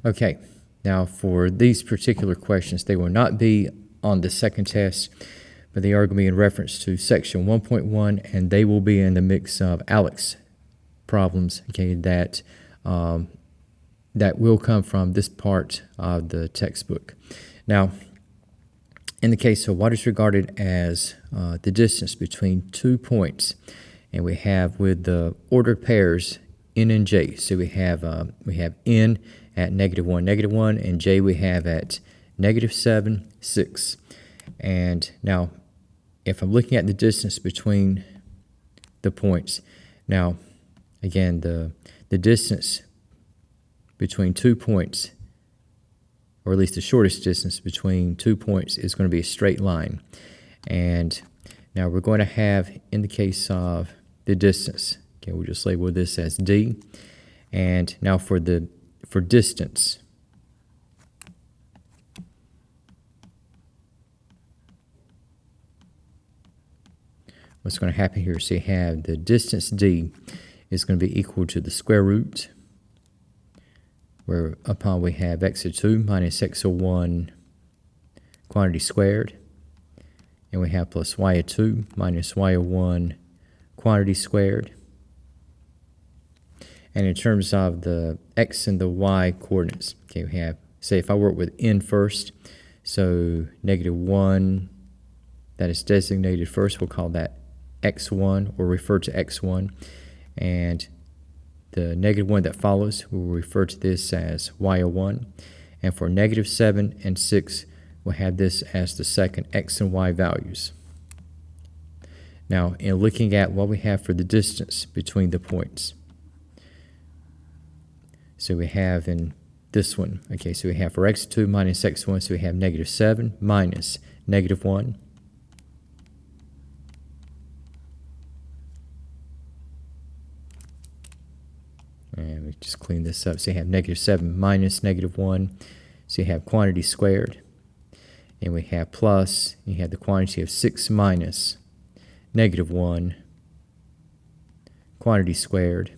Okay, now for these particular questions, they will not be on the second test, but they are going to be in reference to section 1.1, and they will be in the mix of ALEKS problems, okay, that will come from this part of the textbook. Now, in the case of what is regarded as the distance between 2 points, and we have with the ordered pairs n and j. So we have n at -1, -1, and j we have at -7, 6. And now, if I'm looking at the distance between the points, now, again, the distance between 2 points, or at least the shortest distance between 2 points, is going to be a straight line. And now we're going to have, in the case of the distance, okay, we'll just label this as d. And now for distance, what's going to happen here is you have the distance d is going to be equal to the square root, whereupon we have x of 2 minus x of 1 quantity squared, and we have plus y of 2 minus y of 1 quantity squared. And in terms of the x and the y coordinates, okay, we have, say if I work with n first, so -1 that is designated first, we'll call that x1, or refer to x1, and the -1 that follows, we'll refer to this as y01, and for -7 and 6, we'll have this as the second x and y values. Now, in looking at what we have for the distance between the points, so we have in this one, okay, so we have for x2 minus x1, so we have -7 minus -1. And we just clean this up. So you have -7 minus -1. So you have quantity squared. And we have plus, you have the quantity of 6 minus -1 quantity squared.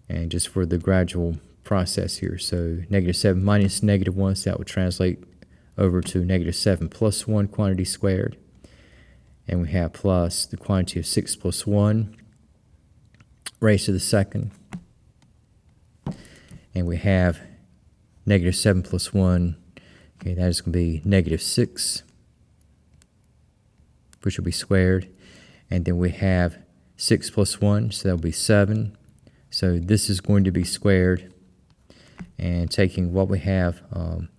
And just for the gradual process here, so -7 minus -1, so that would translate over to -7 plus 1 quantity squared. And we have plus the quantity of 6 plus 1 raised to the second. And we have -7 plus 1, okay, that is going to be -6, which will be squared. And then we have 6 plus 1, so that will be 7. So this is going to be squared. And taking what we have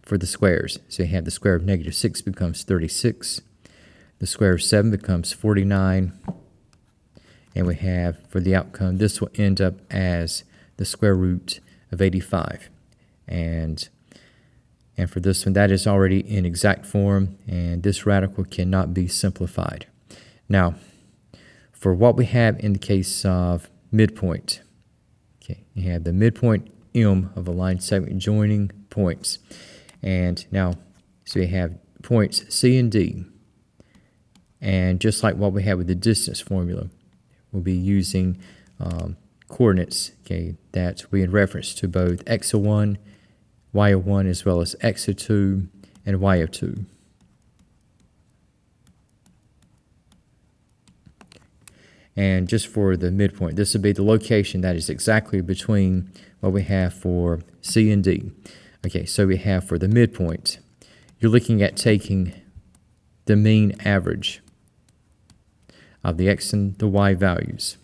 for the squares, so you have the square of -6 becomes 36. The square of 7 becomes 49. And we have, for the outcome, this will end up as the square root of 85. And for this one, that is already in exact form, and this radical cannot be simplified. Now, for what we have in the case of midpoint, okay, you have the midpoint M of a line segment joining points. And now, so you have points C and D. And just like what we had with the distance formula, we'll be using coordinates, okay, that will be in reference to both x of 1, y of 1, as well as x of 2 and y of 2. And just for the midpoint, this will be the location that is exactly between what we have for C and D. Okay, so we have for the midpoint, you're looking at taking the mean average of the x and the y values.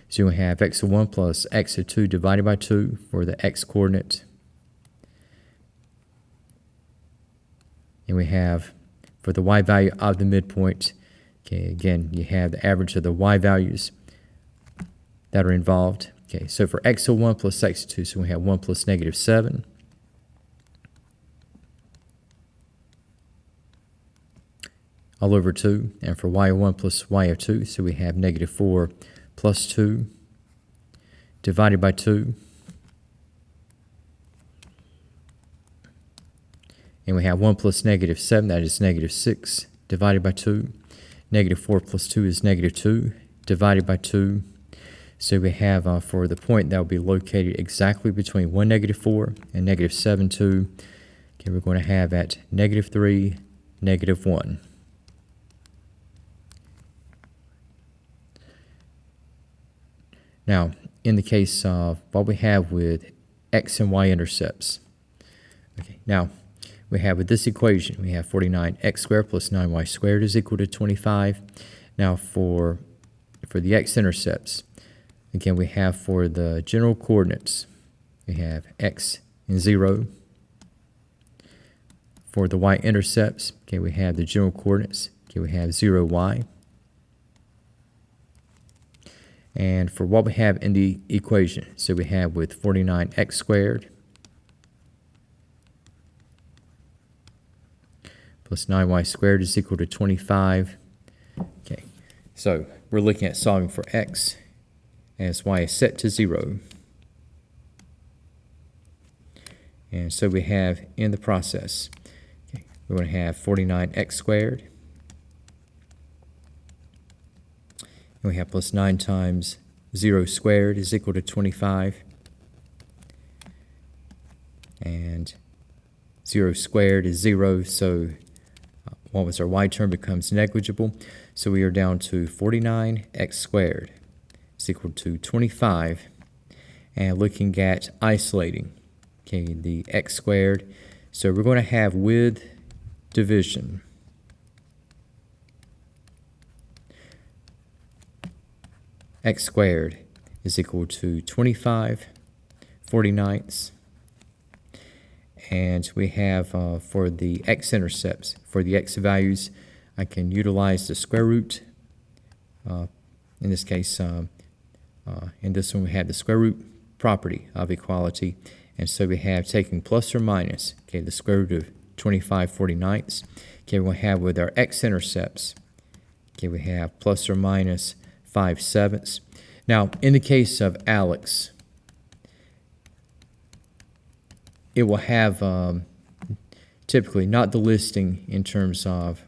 So we have x of 1 plus x of 2 divided by 2 for the x coordinate. And we have for the y value of the midpoint, okay, again, you have the average of the y values that are involved. Okay, so for x of 1 plus x of 2, so we have 1 plus -7. All over 2. And for y of 1 plus y of 2, so we have -4 plus 2 divided by 2. And we have 1 plus -7, that is -6 divided by 2. -4 plus 2 is -2 divided by 2. So we have for the point that will be located exactly between 1, -4 and -7, 2. Okay, we're going to have at -3, -1. Now, in the case of what we have with x and y intercepts, okay, now we have with this equation, we have 49x squared plus 9y squared is equal to 25. Now for the x-intercepts, again, we have for the general coordinates, we have x and 0. For the y-intercepts, okay, we have the general coordinates, okay, we have 0y. And for what we have in the equation, so we have with 49x squared plus 9y squared is equal to 25. Okay, so we're looking at solving for x as y is set to 0. And so we have in the process, okay, we're going to have 49x squared. And we have plus 9 times 0 squared is equal to 25. And 0 squared is 0, so what was our y term becomes negligible. So we are down to 49x squared is equal to 25. And looking at isolating, okay, the x squared. So we're going to have with division, x squared is equal to 25 49ths. And we have for the x-intercepts, for the x values, I can utilize the square root. In this case, in this one we have the square root property of equality. And so we have taking plus or minus, okay, the square root of 25 49ths. Okay, we'll have with our x-intercepts, okay, we have plus or minus 5/7. Now, in the case of Alex, it will have typically not the listing in terms of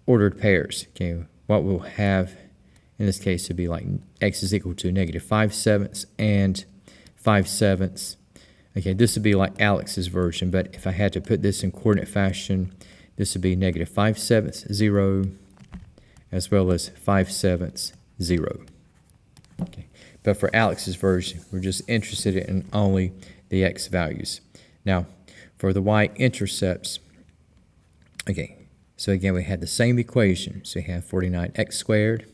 ordered pairs. Okay, what we'll have in this case would be like x is equal to -5/7 and 5/7. Okay, this would be like Alex's version, but if I had to put this in coordinate fashion, this would be -5/7 0 as well as 5/7 0. Okay, but for Alex's version, we're just interested in only the x values. Now, for the y-intercepts, okay, so again, we had the same equation. So we have 49x squared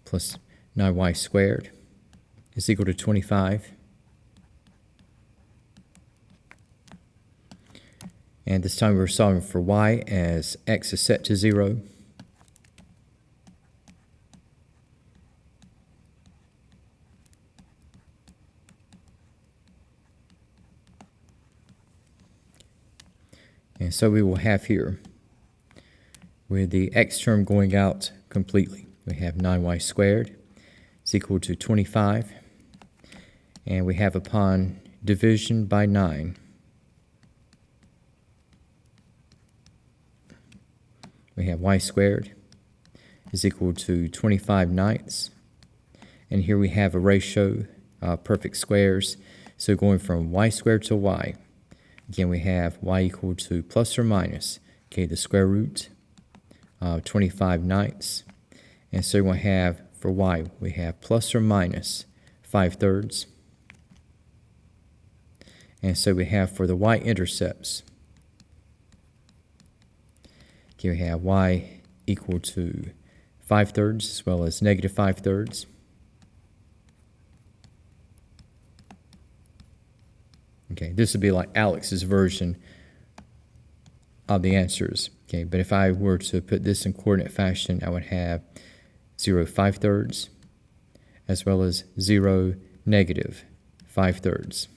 plus 9y squared is equal to 25. And this time we're solving for y as x is set to 0. And so we will have here, with the x term going out completely, we have 9y squared is equal to 25. And we have upon division by 9, we have y squared is equal to 25/9. And here we have a ratio of perfect squares. So going from y squared to y, again we have y equal to plus or minus, okay, the square root of 25/9. And so we have for y, we have plus or minus 5/3. And so we have for the y-intercepts, okay, we have y equal to 5/3 as well as -5/3. Okay, this would be like Alex's version of the answers. Okay, but if I were to put this in coordinate fashion, I would have 0 5/3 as well as 0 -5/3.